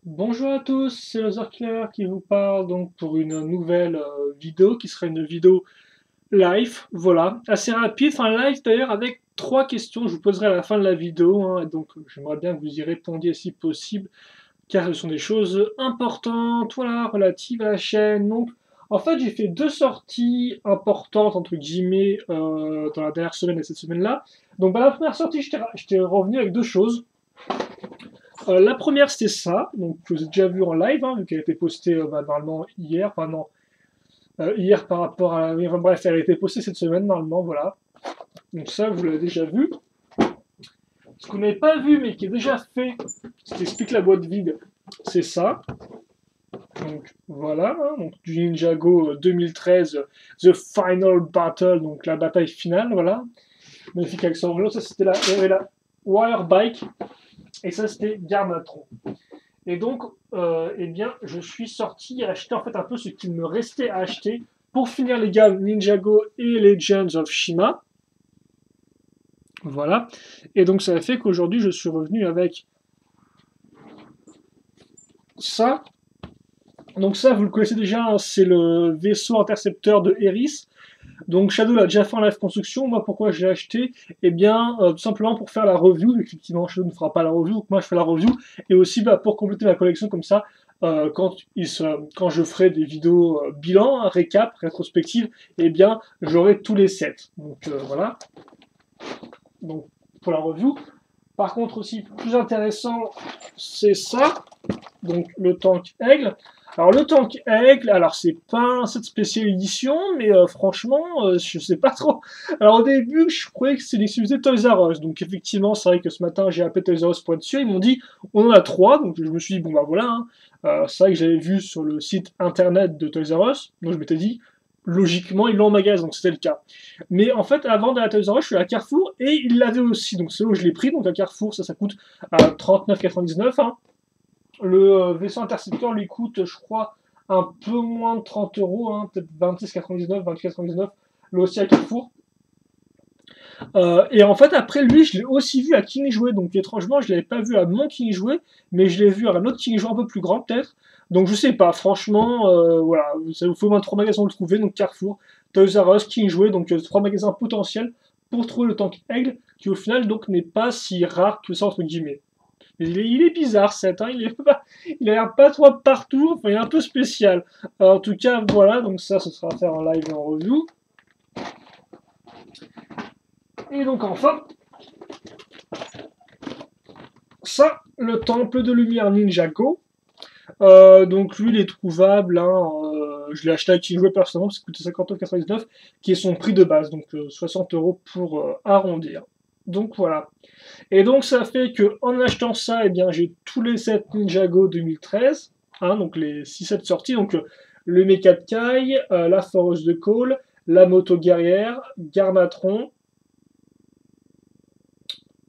Bonjour à tous, c'est Claire qui vous parle donc pour une nouvelle vidéo qui sera une vidéo live, voilà, assez rapide, enfin live d'ailleurs avec trois questions que je vous poserai à la fin de la vidéo, hein, donc j'aimerais bien que vous y répondiez si possible, car ce sont des choses importantes, voilà, relatives à la chaîne. Donc en fait j'ai fait deux sorties importantes entre guillemets dans la dernière semaine et cette semaine-là. Donc la première sortie j'étais revenu avec deux choses. La première, c'était ça, donc que vous avez déjà vu en live, hein, vu qu'elle a été postée normalement hier, enfin non, hier par rapport à oui, enfin, bref, elle a été postée cette semaine normalement, voilà. Donc ça, vous l'avez déjà vu. Ce qu'on n'avait pas vu, mais qui est déjà fait, ce qui explique la boîte vide, c'est ça. Donc voilà, hein, donc du Ninjago 2013, The Final Battle, donc la bataille finale, voilà. Magnifique accent anglo, ça c'était il y avait la Wire Bike, et ça c'était Garmatron. Et donc, eh bien, je suis sorti et acheté en fait un peu ce qu'il me restait à acheter pour finir les gammes Ninjago et Legends of Shima. Voilà. Et donc, ça a fait qu'aujourd'hui, je suis revenu avec ça. Donc ça, vous le connaissez déjà, hein, c'est le vaisseau intercepteur de Eris. Donc Shadow l'a déjà fait en live construction. Moi, pourquoi je l'ai acheté? Eh bien, tout simplement pour faire la review. Effectivement, Shadow ne fera pas la review, donc moi je fais la review. Et aussi pour compléter ma collection comme ça, quand je ferai des vidéos bilan, récap, rétrospective, eh bien, j'aurai tous les sets. Donc voilà. Donc pour la review. Par contre aussi, plus intéressant, c'est ça. Donc le tank Aigle. Alors le tank Aigle, alors c'est pas un set spécial édition, mais franchement, je sais pas trop. Alors au début, je croyais que c'était l'exclusivité Toys R Us, donc effectivement, c'est vrai que ce matin, j'ai appelé Toys R Us pour être sûr, ils m'ont dit, on en a trois, donc je me suis dit, bon bah voilà, hein. C'est vrai que j'avais vu sur le site internet de Toys R Us, donc je m'étais dit, logiquement, ils l'ont en magasin, donc c'était le cas. Mais en fait, avant d'aller à Toys R Us, je suis à Carrefour, et ils l'avaient aussi, donc c'est là où je l'ai pris, donc à Carrefour, ça coûte à 39,99, hein. Le vaisseau intercepteur lui coûte, je crois, un peu moins de 30 euros, hein, peut-être 26,99, 24,99, le aussi à Carrefour. Et en fait, après lui, je l'ai aussi vu à King Jouet, donc étrangement, je l'avais pas vu à mon King Jouet, mais je l'ai vu à un autre King Jouet un peu plus grand, peut-être. Donc je sais pas, franchement, voilà, ça vous faut au moins trois magasins pour le trouver, donc Carrefour, Toys R Us, King Jouet, donc trois magasins potentiels pour trouver le tank Aigle, qui au final donc n'est pas si rare que ça entre guillemets. Il est bizarre, cet, hein, il a l'air pas trop partout, enfin, il est un peu spécial. Alors, en tout cas, voilà, donc ça, ce sera à faire en live et en review. Et donc, enfin, ça, le temple de lumière Ninjago. Donc, lui, il est trouvable, hein, je l'ai acheté à qui jouait personnellement, parce qu'il coûtait 59,99, qui est son prix de base, donc 60 euros pour arrondir. Donc, voilà. Et donc ça fait que en achetant ça, eh bien j'ai tous les sets Ninjago 2013, hein, donc les 6 sets sortis, donc le Mecha de Kai, la Foreuse de Cole, la Moto Guerrière, Garmatron.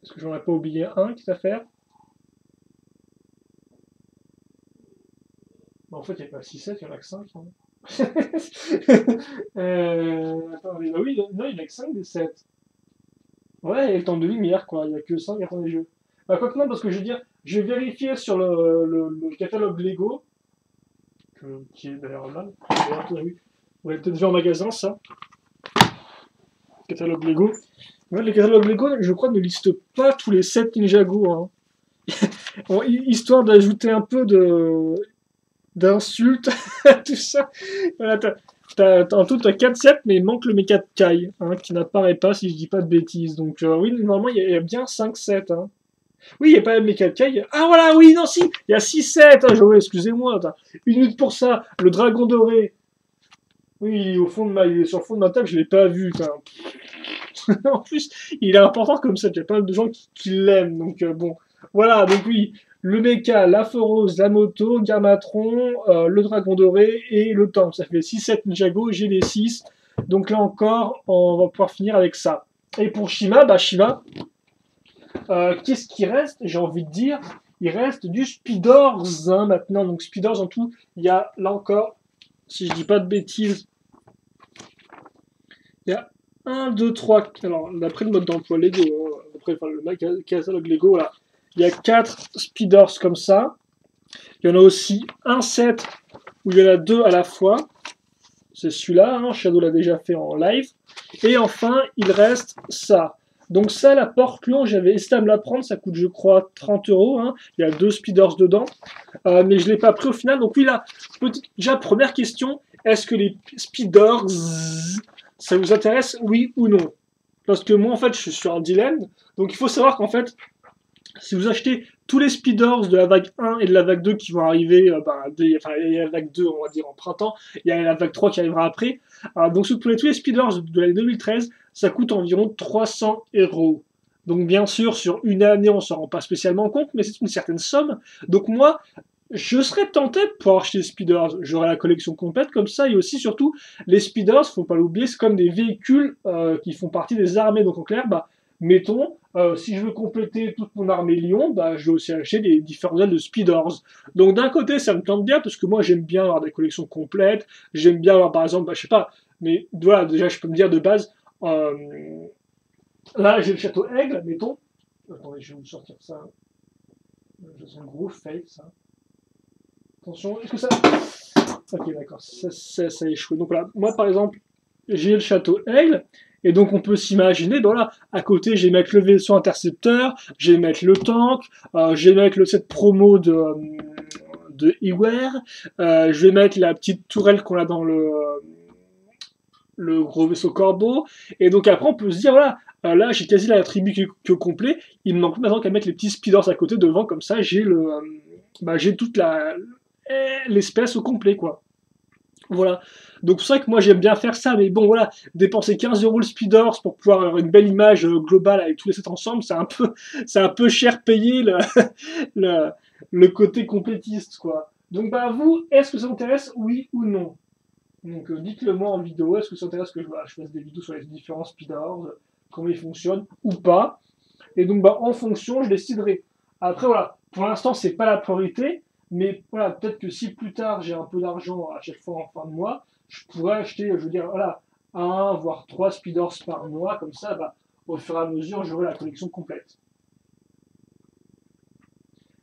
Est-ce que j'en ai pas oublié un qui à faire? En fait, il n'y a pas 6 sets, il y en a que 5. Hein. Attendez, bah oui, non, il n'y en a que 5 des sets. Ouais, il y a le temps de lumière, quoi, il n'y a que 5 à les jeux. Bah, quoi que non, parce que je veux dire, j'ai vérifié sur le catalogue Lego, qui est d'ailleurs là. D'ailleurs, vous l'avez peut-être vu en magasin, ça. Catalogue Lego. Ouais, les catalogues Lego, je crois, ne listent pas tous les 7 Ninjago. Hein. Bon, histoire d'ajouter un peu d'insultes à tout ça. Voilà, en tout, t'as 4 sets, mais il manque le Mecha de Kai, hein, qui n'apparaît pas si je dis pas de bêtises. Donc, oui, normalement, il y a bien 5 sets. Hein. Oui, il n'y a pas le Mecha de Kai. Ah voilà, oui, non, si, il y a 6 sets. Ah, excusez-moi. Une minute pour ça. Le dragon doré. Oui, il est sur le fond de ma table, je l'ai pas vu. En plus, il est important comme ça, il y a pas mal de gens qui l'aiment. Donc bon, voilà, donc oui, le mecha, la Forose, la moto, Gamatron, le dragon doré et le tank. Ça fait 6-7 Ninjago, j'ai les 6. Donc là encore, on va pouvoir finir avec ça. Et pour Shima, bah Shima, qu'est-ce qui reste? J'ai envie de dire, il reste du Speedors hein, maintenant. Donc Speedors en tout, il y a là encore, si je dis pas de bêtises, il y a 1, 2, 3. Alors, d'après le mode d'emploi Lego, d'après le catalogue Lego, là, il y a 4 speeders comme ça. Il y en a aussi un set où il y en a deux à la fois. C'est celui-là, hein, Shadow l'a déjà fait en live. Et enfin, il reste ça. Donc ça, la porte-clon, j'avais hésité à me la prendre, ça coûte je crois 30 €. Hein. Il y a 2 speeders dedans, mais je ne l'ai pas pris au final. Donc oui, là, déjà, première question, est-ce que les speeders, ça vous intéresse, oui ou non? Parce que moi, en fait, je suis en dilemme. Donc il faut savoir qu'en fait, si vous achetez tous les speeders de la vague 1 et de la vague 2 qui vont arriver, enfin, il y a la vague 2, on va dire, en printemps, il y a la vague 3 qui arrivera après. Donc, si vous prenez tous les speeders de l'année 2013, ça coûte environ 300 €. Donc, bien sûr, sur une année, on ne s'en rend pas spécialement compte, mais c'est une certaine somme. Donc, moi, je serais tenté pour acheter les speeders. J'aurais la collection complète comme ça, et aussi, surtout, les speeders, faut pas l'oublier, c'est comme des véhicules qui font partie des armées. Donc, en clair, mettons, si je veux compléter toute mon armée Lion, je vais aussi acheter des différents modèles de speeders. Donc d'un côté, ça me tente bien, parce que moi j'aime bien avoir des collections complètes, j'aime bien avoir par exemple, je sais pas, mais voilà, déjà je peux me dire de base, là j'ai le château Aigle, mettons. Attendez, je vais vous sortir ça. C'est un gros fake ça. Attention, est-ce que ça... Ok, d'accord, ça a échoué. Donc voilà, moi par exemple, j'ai le château Aigle, et donc on peut s'imaginer, voilà, à côté je vais mettre le vaisseau intercepteur, je vais mettre le tank, je vais mettre le set promo de Iwer, je vais mettre la petite tourelle qu'on a dans le gros vaisseau corbeau, et donc après on peut se dire, voilà, là j'ai quasi la tribu que complet, il me manque maintenant qu'à mettre les petits speeders à côté devant, comme ça j'ai j'ai toute l'espèce au complet, quoi. Voilà. Donc c'est vrai que moi j'aime bien faire ça, mais bon voilà, dépenser 15 € le speeders pour pouvoir avoir une belle image globale avec tous les sets ensemble, c'est un peu cher payé le, le côté complétiste, quoi. Donc vous, est-ce que ça vous intéresse, oui ou non? Donc dites-le moi en vidéo, est-ce que ça vous intéresse que je fasse des vidéos sur les différents speeders, comment ils fonctionnent ou pas? Et donc en fonction, je déciderai. Après voilà, pour l'instant c'est pas la priorité, mais voilà, peut-être que si plus tard j'ai un peu d'argent à chaque fois en fin de mois, je pourrais acheter, je veux dire, voilà, un voire trois speeders par mois, comme ça, au fur et à mesure, j'aurai la collection complète.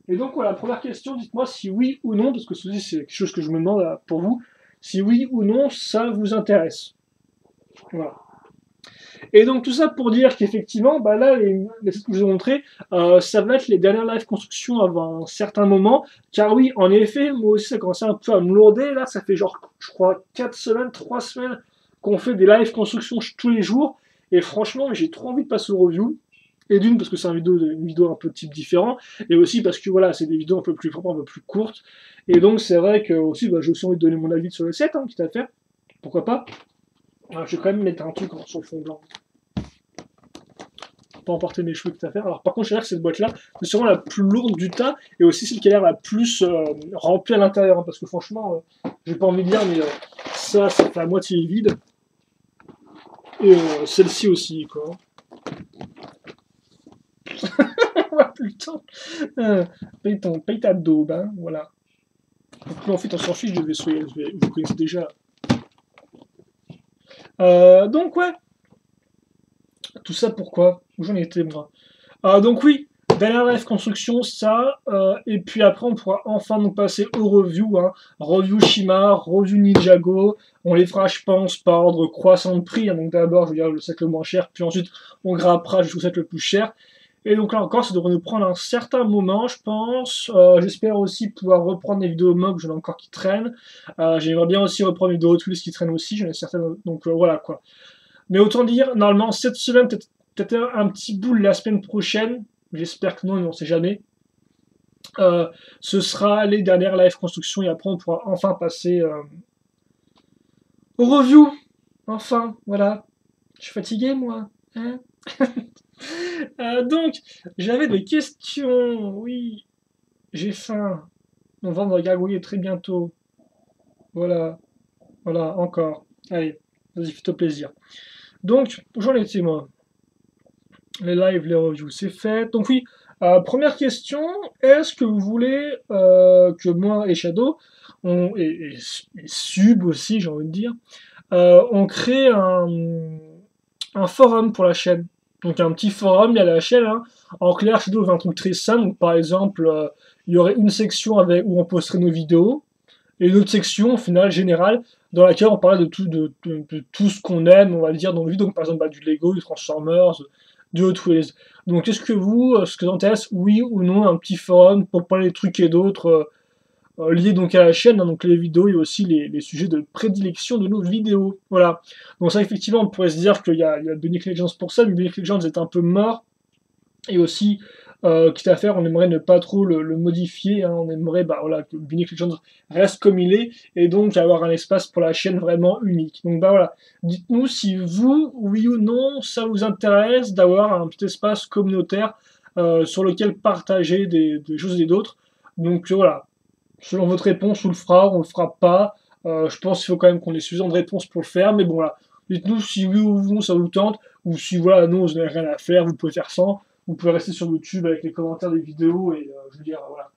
Et donc voilà, première question, dites-moi si oui ou non, parce que ceci c'est quelque chose que je me demande pour vous, si oui ou non ça vous intéresse. Voilà. Et donc tout ça pour dire qu'effectivement, là, les sites que je vous ai montrés, ça va être les dernières live constructions avant un certain moment. Car oui, en effet, moi aussi, ça commençait un peu à me lourder. Là, ça fait genre, je crois, 4 semaines, 3 semaines qu'on fait des live constructions tous les jours. Et franchement, j'ai trop envie de passer au review. Et d'une, parce que c'est une vidéo un peu de type différent. Et aussi parce que voilà, c'est des vidéos un peu plus propres, un peu plus courtes. Et donc, c'est vrai que aussi, j'ai aussi envie de donner mon avis sur le set, hein, quitte à faire. Pourquoi pas. Je vais quand même mettre un truc sur le fond blanc. Pas emporter mes cheveux tout à fait. Alors par contre, je dirais que cette boîte-là, c'est sûrement la plus lourde du tas, et aussi celle qui a l'air la plus remplie à l'intérieur, hein, parce que franchement, j'ai pas envie de dire, mais ça fait à moitié vide. Et celle-ci aussi, quoi. Putain, paye ta daube, hein, voilà. Donc plus en fait, on s'en fiche de vaisseau, vous connaissez déjà. Donc ouais. Tout ça pourquoi? Où j'en étais moi? Donc oui, dernière live construction, ça, et puis après on pourra enfin nous passer au review, hein. Review Shima, review Ninjago, on les fera je pense par ordre croissant de prix, hein. Donc d'abord je veux dire le set le moins cher, puis ensuite on grimpera jusqu'au set le plus cher. Et donc là encore, ça devrait nous prendre un certain moment, je pense. J'espère aussi pouvoir reprendre les vidéos mock, j'en ai encore qui traînent. J'aimerais bien aussi reprendre les vidéos Tools qui traînent aussi, j'en ai certaines, donc voilà quoi. Mais autant dire, normalement, cette semaine, peut-être un petit bout la semaine prochaine, j'espère que non, mais on sait jamais. Ce sera les dernières live construction, et après on pourra enfin passer au review. Enfin, voilà. Je suis fatigué, moi. Hein. Donc, j'avais des questions. Oui, j'ai faim. On va me gargouiller très bientôt. Voilà. Voilà, encore. Allez, vas-y, fais-toi plaisir. Donc, j'en étais, moi. Les lives, les reviews, c'est fait. Donc oui, première question, est-ce que vous voulez que moi et Shadow, et Sub aussi, j'ai envie de dire, on crée un forum pour la chaîne. Donc un petit forum, il y a la chaîne, hein. En clair, Shadow veut un truc très simple, donc par exemple, il y aurait une section où on posterait nos vidéos, et une autre section, au final, générale, dans laquelle on parlait de tout ce qu'on aime, on va dire, dans le vidéo. Donc, par exemple, du Lego, du Transformers, du Hot Wheels. Donc, est-ce que ce que ça intéresse, oui ou non, un petit forum pour parler de trucs et d'autres liés donc à la chaîne, hein, donc les vidéos et aussi les sujets de prédilection de nos vidéos. Voilà. Donc ça, effectivement, on pourrait se dire qu'il y a Bionic Legends pour ça, mais Bionic Legends est un peu mort. Et aussi, quitte à faire, on aimerait ne pas trop le modifier, hein, on aimerait voilà, que Bionic Legends reste comme il est, et donc avoir un espace pour la chaîne vraiment unique. Donc voilà, dites-nous si vous, oui ou non, ça vous intéresse d'avoir un petit espace communautaire sur lequel partager des choses et d'autres. Donc voilà, selon votre réponse, on le fera, on le fera pas. Je pense qu'il faut quand même qu'on ait suffisamment de réponses pour le faire, mais bon voilà. Dites-nous si oui ou non ça vous tente, ou si voilà, non, vous n'avez rien à faire, vous pouvez faire sans. Vous pouvez rester sur YouTube avec les commentaires des vidéos et je veux dire, voilà.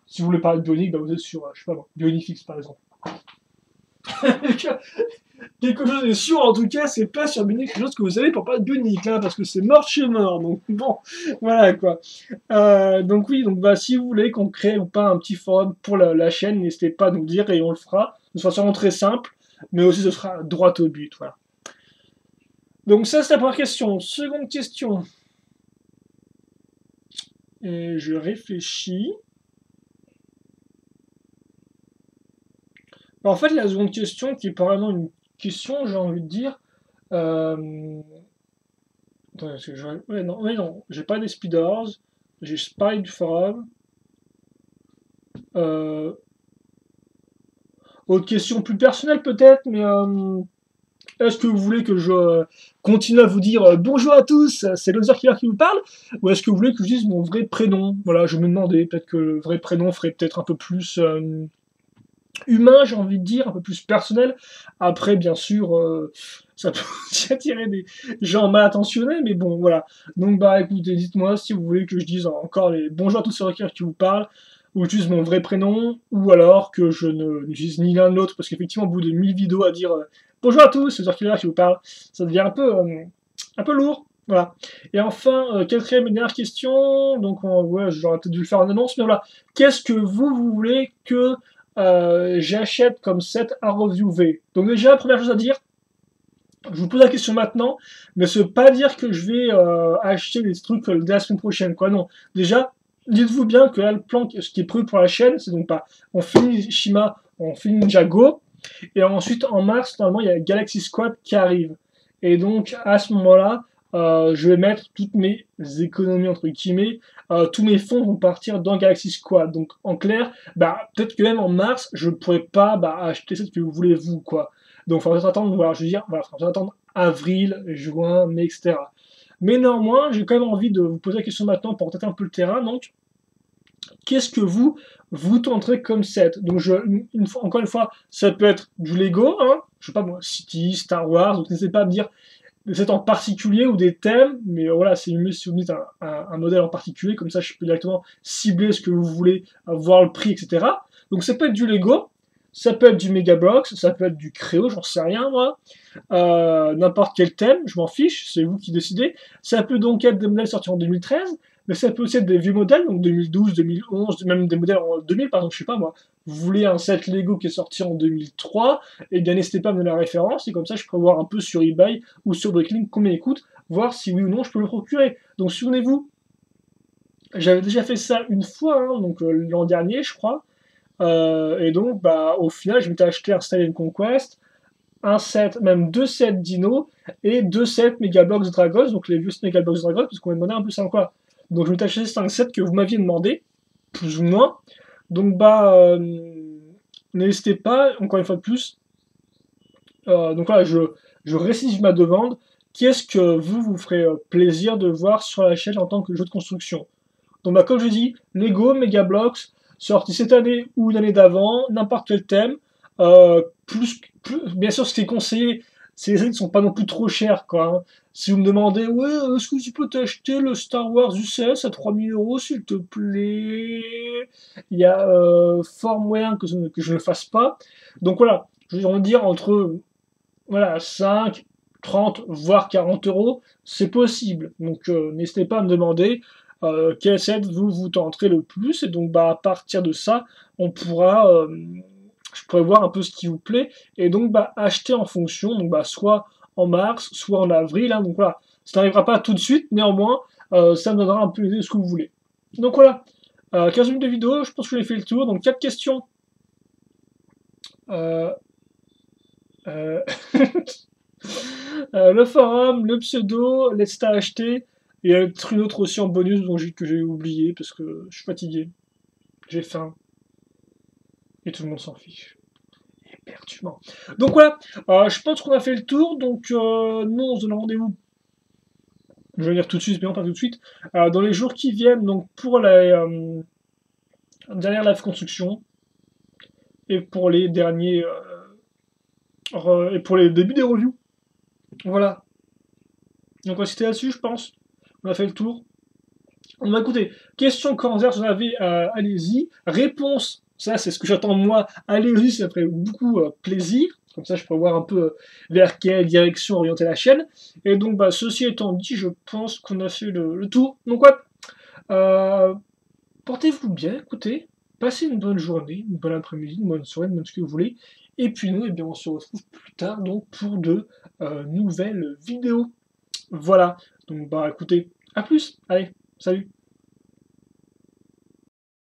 Si vous voulez parler de Bionic, bah vous êtes sur, je sais pas moi, Bionifix par exemple. Quelque chose est sûr en tout cas, c'est pas sur Bionic quelque chose que vous savez pour parler de Bionic, hein, parce que c'est mort chez mort, donc bon, voilà quoi. Donc oui, donc bah si vous voulez qu'on crée ou pas un petit forum pour la chaîne, n'hésitez pas à nous le dire et on le fera. Ce sera sûrement très simple, mais aussi ce sera droit au but, voilà. Donc ça c'est la première question. Seconde question. Et je réfléchis. En fait, la seconde question, qui est pas vraiment une question, j'ai envie de dire. Attends, est-ce que ouais, non, j'ai pas des speeders, j'ai Spy du forum. Euh, Autre question plus personnelle peut-être, mais est-ce que vous voulez que je continue à vous dire bonjour à tous, c'est Loser Killer qui vous parle, ou est-ce que vous voulez que je dise mon vrai prénom? Voilà, je me demandais, peut-être que le vrai prénom ferait peut-être un peu plus humain, j'ai envie de dire, un peu plus personnel. Après, bien sûr, ça peut aussi attirer des gens mal intentionnés, mais bon, voilà. Donc, bah, écoutez, dites-moi si vous voulez que je dise encore les bonjour à tous ceux qui vous parlent, ou que j'utilise mon vrai prénom, ou alors que je n'utilise ni l'un ni l'autre, parce qu'effectivement, au bout de 1000 vidéos à dire bonjour à tous, c'est Killer qui vous parle, ça devient un peu lourd. Voilà. Et enfin, quatrième et dernière question, donc ouais, j'aurais peut-être dû le faire en annonce, mais voilà. Qu'est-ce que vous voulez que j'achète comme set à reviewer? Donc déjà, première chose à dire, je vous pose la question maintenant, mais ça veut pas dire que je vais acheter des trucs dès la semaine prochaine, quoi. Non. Déjà, dites-vous bien que là, le plan, ce qui est prévu pour la chaîne, c'est donc pas, on finit Shima, on finit Ninjago, et ensuite en mars, normalement, il y a Galaxy Squad qui arrive. Et donc à ce moment-là, je vais mettre toutes mes économies entre guillemets, tous mes fonds vont partir dans Galaxy Squad. Donc en clair, bah peut-être que même en mars, je pourrais pas acheter ce que vous voulez vous quoi. Donc il faudra peut-être attendre, voilà, je veux dire, voilà, faudra peut-être attendre avril, juin, mai, etc. Mais néanmoins, j'ai quand même envie de vous poser la question maintenant pour tâter un peu le terrain. Donc, qu'est-ce que vous tenterez comme set? Donc, encore une fois, ça peut être du Lego, hein, je sais pas moi, City, Star Wars, donc n'hésitez pas à me dire des sets en particulier ou des thèmes, mais voilà, c'est mieux si vous me dites un modèle en particulier, comme ça je peux directement cibler ce que vous voulez, voir le prix, etc. Donc ça peut être du Lego, ça peut être du Megablox, ça peut être du Créo, j'en sais rien moi, n'importe quel thème, je m'en fiche, c'est vous qui décidez. Ça peut donc être des modèles sortis en 2013, mais ça peut aussi être des vieux modèles, donc 2012, 2011, même des modèles en 2000, par exemple, je sais pas moi. Vous voulez un set Lego qui est sorti en 2003, et bien n'hésitez pas à me donner la référence, et comme ça je peux voir un peu sur eBay ou sur Bricklink combien il coûte, voir si oui ou non je peux le procurer. Donc souvenez-vous, j'avais déjà fait ça une fois, hein, donc l'an dernier je crois, et donc bah au final je m'étais acheté un Stallion Conquest, un set, même deux sets Dino, et deux sets Megablox Dragos, donc les vieux Megablox Dragos, parce qu'on m'a demandé un peu ça en quoi. Donc je m'étais acheté 5 sets que vous m'aviez demandé, plus ou moins. Donc bah n'hésitez pas, encore une fois de plus. Donc voilà, je récite ma demande. Qu'est-ce que vous ferez plaisir de voir sur la chaîne en tant que jeu de construction? Donc bah comme je dis, Lego, Megablox, sorti cette année ou l'année d'avant, n'importe quel thème. Bien sûr, ce qui est conseillé, c'est les trucs qui sont pas non plus trop chers, quoi. Hein. Si vous me demandez, ouais, est-ce que tu peux t'acheter le Star Wars UCS à 3000 €, s'il te plaît? Il y a fort moyen que je ne le fasse pas. Donc voilà, je vais dire entre voilà, 5, 30, voire 40 €, c'est possible. Donc n'hésitez pas à me demander. quel set vous tenterez le plus, et donc bah, à partir de ça, on pourra, je pourrais voir un peu ce qui vous plaît, et donc bah, acheter en fonction, donc bah, soit en mars, soit en avril, hein, donc voilà, ça n'arrivera pas tout de suite, néanmoins, ça me donnera un peu l'idée de ce que vous voulez. Donc voilà, 15 minutes de vidéo, je pense que j'ai fait le tour, donc 4 questions. Euh, euh, le forum, le pseudo, les stats achetés, et une autre aussi en bonus que j'ai oublié parce que je suis fatigué, j'ai faim, et tout le monde s'en fiche. Éperdument. Donc voilà, je pense qu'on a fait le tour, donc nous on se donne rendez-vous. Je vais dire tout de suite, mais non pas tout de suite. Dans les jours qui viennent, donc pour la dernière live construction, et pour les derniers et pour les débuts des reviews. Voilà. Donc on va citer là-dessus, je pense. On a fait le tour. On va écouter. Questions, commentaires, si vous en avez, allez-y. Réponse, ça c'est ce que j'attends de moi. Allez-y, ça ferait beaucoup plaisir. Comme ça, je pourrais voir un peu vers quelle direction orienter la chaîne. Et donc, bah, ceci étant dit, je pense qu'on a fait le tour. Donc, ouais, portez-vous bien, écoutez. Passez une bonne journée, une bonne après-midi, une bonne soirée, même ce que vous voulez. Et puis nous, eh bien, on se retrouve plus tard donc pour de nouvelles vidéos. Voilà. Donc, bah, écoutez, à plus. Allez, salut.